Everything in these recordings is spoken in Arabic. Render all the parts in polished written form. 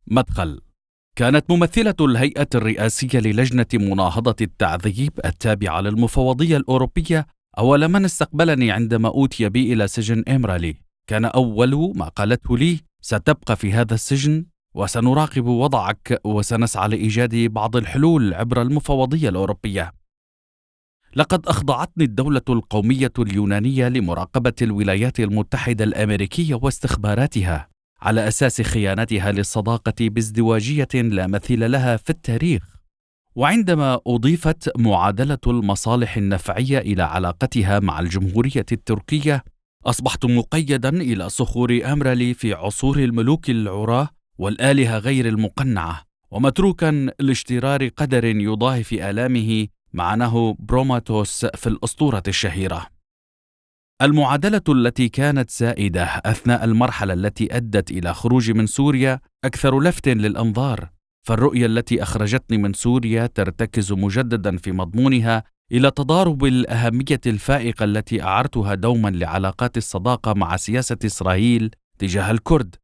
مدخل. كانت ممثلة الهيئة الرئاسية للجنة مناهضة التعذيب التابعة للمفوضية الأوروبية أول من استقبلني عندما أوتي بي إلى سجن إمرالي. كان أول ما قالته لي: ستبقى في هذا السجن وسنراقب وضعك وسنسعى لإيجاد بعض الحلول عبر المفوضية الأوروبية. لقد أخضعتني الدولة القومية اليونانية لمراقبة الولايات المتحدة الأمريكية واستخباراتها على أساس خيانتها للصداقة بازدواجية لا مثيل لها في التاريخ. وعندما أضيفت معادلة المصالح النفعية إلى علاقتها مع الجمهورية التركية، أصبحت مقيدا إلى صخور أمرالي في عصور الملوك العراة والآلهة غير المقنعة، ومتروكا لاشترار قدر يضاهي في آلامه معناه بروماتوس في الأسطورة الشهيرة. المعادلة التي كانت سائدة أثناء المرحلة التي أدت إلى خروجي من سوريا أكثر لفت للأنظار، فالرؤية التي أخرجتني من سوريا ترتكز مجددا في مضمونها إلى تضارب الأهمية الفائقة التي أعرتها دوما لعلاقات الصداقة مع سياسة إسرائيل تجاه الكرد.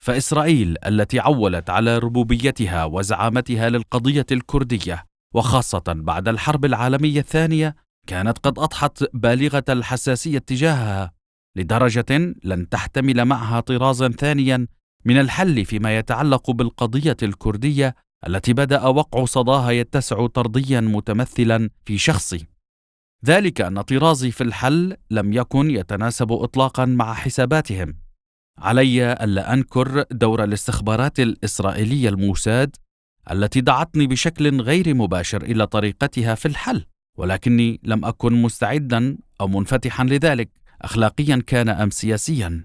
فإسرائيل التي عولت على ربوبيتها وزعامتها للقضية الكردية، وخاصة بعد الحرب العالمية الثانية، كانت قد أضحت بالغة الحساسية تجاهها لدرجة لن تحتمل معها طرازا ثانيا من الحل فيما يتعلق بالقضية الكردية التي بدأ وقع صداها يتسع طرديا متمثلا في شخصي. ذلك أن طرازي في الحل لم يكن يتناسب إطلاقا مع حساباتهم. علي ألا أنكر دور الاستخبارات الإسرائيلية الموساد التي دعتني بشكل غير مباشر إلى طريقتها في الحل، ولكني لم أكن مستعدا أو منفتحا لذلك أخلاقيا كان أم سياسيا.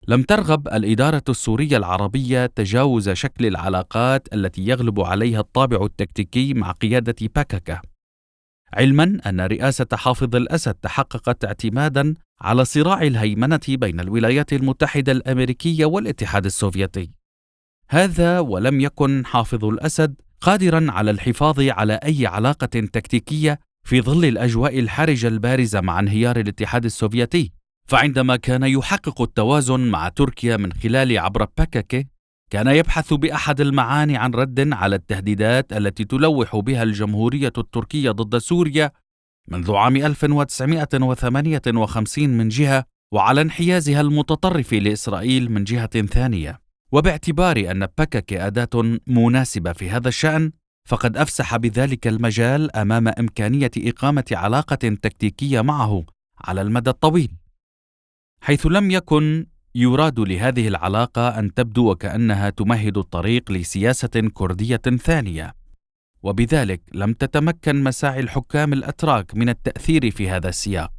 لم ترغب الإدارة السورية العربية تجاوز شكل العلاقات التي يغلب عليها الطابع التكتيكي مع قيادة باكاكا، علما أن رئاسة حافظ الأسد تحققت اعتمادا على صراع الهيمنة بين الولايات المتحدة الأمريكية والاتحاد السوفيتي. هذا ولم يكن حافظ الأسد قادرا على الحفاظ على أي علاقة تكتيكية في ظل الأجواء الحرجة البارزة مع انهيار الاتحاد السوفيتي. فعندما كان يحقق التوازن مع تركيا من خلال عبر باكاكي، كان يبحث بأحد المعاني عن رد على التهديدات التي تلوح بها الجمهورية التركية ضد سوريا منذ عام 1958 من جهة، وعلى انحيازها المتطرف لإسرائيل من جهة ثانية. وباعتبار أن باكاكي أداة مناسبة في هذا الشأن، فقد أفسح بذلك المجال أمام إمكانية إقامة علاقة تكتيكية معه على المدى الطويل، حيث لم يكن يراد لهذه العلاقة أن تبدو وكأنها تمهد الطريق لسياسة كردية ثانية، وبذلك لم تتمكن مساعي الحكام الأتراك من التأثير في هذا السياق.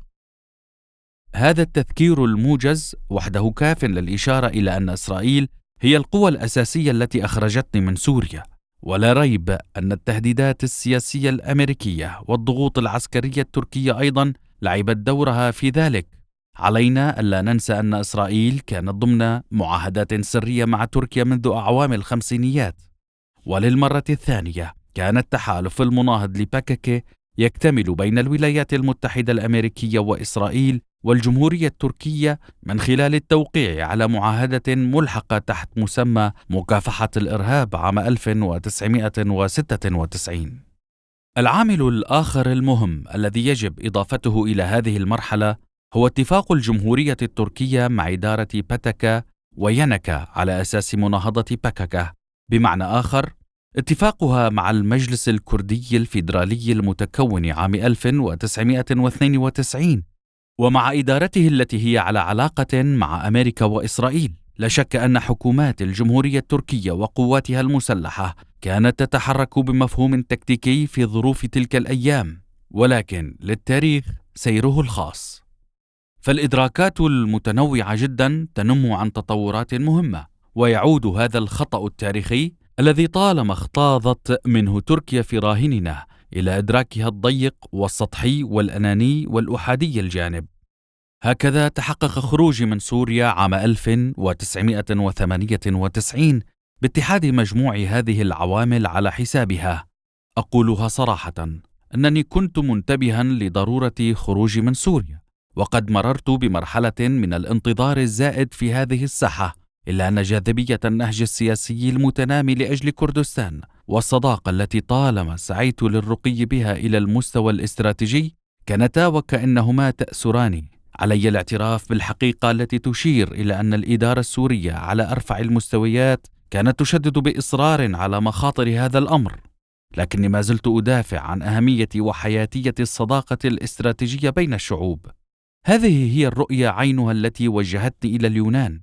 هذا التذكير الموجز وحده كاف للإشارة إلى أن إسرائيل هي القوى الأساسية التي أخرجتني من سوريا، ولا ريب أن التهديدات السياسية الأمريكية والضغوط العسكرية التركية أيضا لعبت دورها في ذلك. علينا ألا ننسى أن إسرائيل كانت ضمن معاهدات سرية مع تركيا منذ أعوام الخمسينيات، وللمرة الثانية كان التحالف المناهض لباكاكي يكتمل بين الولايات المتحدة الأمريكية وإسرائيل والجمهورية التركية من خلال التوقيع على معاهدة ملحقة تحت مسمى مكافحة الإرهاب عام 1996. العامل الآخر المهم الذي يجب إضافته إلى هذه المرحلة هو اتفاق الجمهورية التركية مع إدارة باتاكا وينكا على أساس مناهضة باكاكا، بمعنى آخر اتفاقها مع المجلس الكردي الفيدرالي المتكون عام 1992 ومع إدارته التي هي على علاقة مع أمريكا وإسرائيل. لا شك أن حكومات الجمهورية التركية وقواتها المسلحة كانت تتحرك بمفهوم تكتيكي في ظروف تلك الأيام، ولكن للتاريخ سيره الخاص. فالإدراكات المتنوعة جدا تنم عن تطورات مهمة، ويعود هذا الخطأ التاريخي الذي طالما اختاضت منه تركيا في راهننا إلى إدراكها الضيق والسطحي والأناني والأحادي الجانب. هكذا تحقق خروجي من سوريا عام 1998 باتحاد مجموع هذه العوامل على حسابها. أقولها صراحة أنني كنت منتبها لضرورة خروجي من سوريا، وقد مررت بمرحلة من الانتظار الزائد في هذه الساحة إلا أن جاذبية النهج السياسي المتنامي لأجل كردستان والصداقة التي طالما سعيت للرقي بها إلى المستوى الاستراتيجي كانتا وكأنهما تأسران علي الاعتراف بالحقيقة التي تشير إلى أن الإدارة السورية على أرفع المستويات كانت تشدد بإصرار على مخاطر هذا الأمر، لكني ما زلت أدافع عن أهمية وحياتية الصداقة الاستراتيجية بين الشعوب. هذه هي الرؤية عينها التي وجهتني إلى اليونان،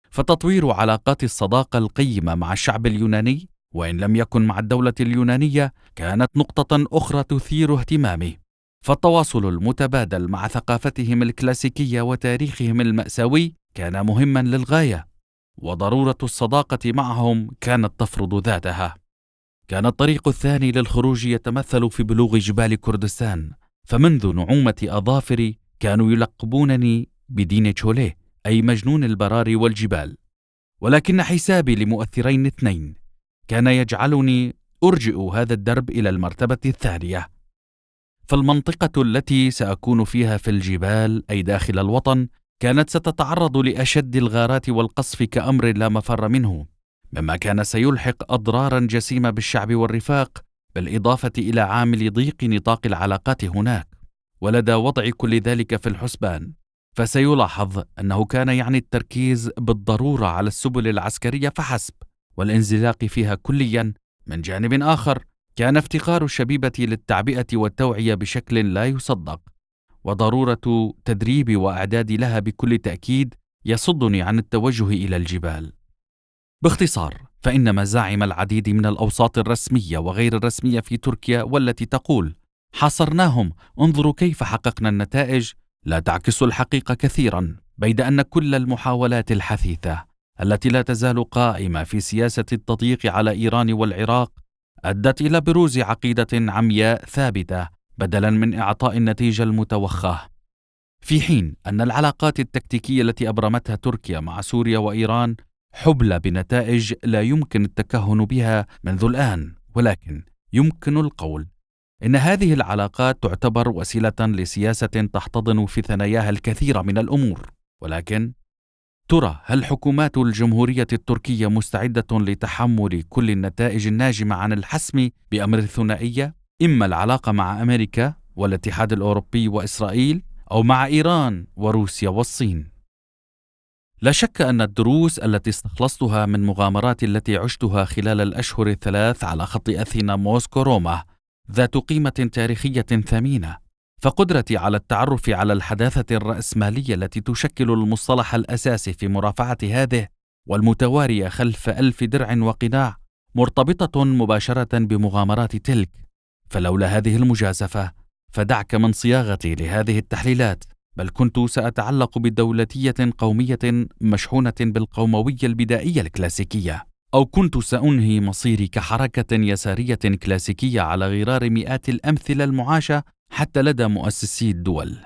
فتطوير علاقات الصداقة القيمة مع الشعب اليوناني وإن لم يكن مع الدولة اليونانية كانت نقطة أخرى تثير اهتمامي. فالتواصل المتبادل مع ثقافتهم الكلاسيكية وتاريخهم المأساوي كان مهما للغاية، وضرورة الصداقة معهم كانت تفرض ذاتها. كان الطريق الثاني للخروج يتمثل في بلوغ جبال كردستان، فمنذ نعومة أظافري كانوا يلقبونني بدين تشوليه أي مجنون البراري والجبال، ولكن حسابي لمؤثرين اثنين كان يجعلني أرجئ هذا الدرب إلى المرتبة الثانية. فالمنطقة التي سأكون فيها في الجبال أي داخل الوطن كانت ستتعرض لأشد الغارات والقصف كأمر لا مفر منه، مما كان سيلحق أضرارا جسيمة بالشعب والرفاق، بالإضافة إلى عامل ضيق نطاق العلاقات هناك. ولدى وضع كل ذلك في الحسبان فسيلاحظ أنه كان يعني التركيز بالضرورة على السبل العسكرية فحسب والانزلاق فيها كليا. من جانب آخر كان افتقار الشبيبة للتعبئة والتوعية بشكل لا يصدق، وضرورة تدريب وإعداد لها بكل تأكيد يصدني عن التوجه إلى الجبال. باختصار، فإن مزاعم العديد من الأوساط الرسمية وغير الرسمية في تركيا والتي تقول حاصرناهم انظروا كيف حققنا النتائج لا تعكس الحقيقة كثيرا، بيد أن كل المحاولات الحثيثة التي لا تزال قائمة في سياسة التضييق على إيران والعراق أدت إلى بروز عقيدة عمياء ثابتة بدلا من إعطاء النتيجة المتوخاة، في حين أن العلاقات التكتيكية التي أبرمتها تركيا مع سوريا وإيران حبلى بنتائج لا يمكن التكهن بها منذ الآن. ولكن يمكن القول إن هذه العلاقات تعتبر وسيلة لسياسة تحتضن في ثناياها الكثير من الأمور. ولكن ترى هل حكومات الجمهورية التركية مستعدة لتحمل كل النتائج الناجمة عن الحسم بأمر الثنائية، إما العلاقة مع أمريكا والاتحاد الأوروبي وإسرائيل أو مع إيران وروسيا والصين؟ لا شك أن الدروس التي استخلصتها من مغامراتي التي عشتها خلال الأشهر الثلاث على خط أثينا موسكو روما ذات قيمة تاريخية ثمينة، فقدرتي على التعرف على الحداثة الرأسمالية التي تشكل المصطلح الأساسي في مرافعة هذه والمتوارية خلف ألف درع وقناع مرتبطة مباشرة بمغامرات تلك. فلولا هذه المجازفة فدعك من صياغتي لهذه التحليلات، بل كنت سأتعلق بدولتية قومية مشحونة بالقوموية البدائية الكلاسيكية، أو كنت سأنهي مصيري كحركة يسارية كلاسيكية على غرار مئات الأمثلة المعاشة حتى لدى مؤسسي الدول.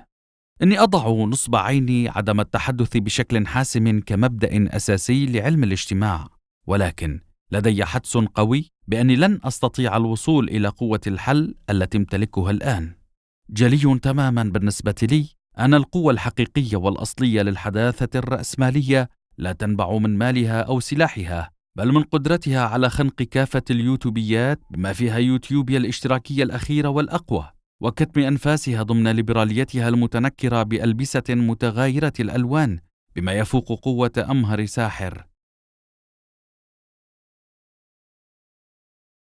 إني أضع نصب عيني عدم التحدث بشكل حاسم كمبدأ أساسي لعلم الاجتماع، ولكن لدي حدس قوي بأني لن أستطيع الوصول إلى قوة الحل التي امتلكها الآن. جلي تماما بالنسبة لي أن القوة الحقيقية والأصلية للحداثة الرأسمالية لا تنبع من مالها أو سلاحها، بل من قدرتها على خنق كافة اليوتيوبيات بما فيها يوتيوبيا الاشتراكية الأخيرة والأقوى، وكتم أنفاسها ضمن ليبراليتها المتنكرة بألبسة متغايرة الألوان بما يفوق قوة أمهر ساحر.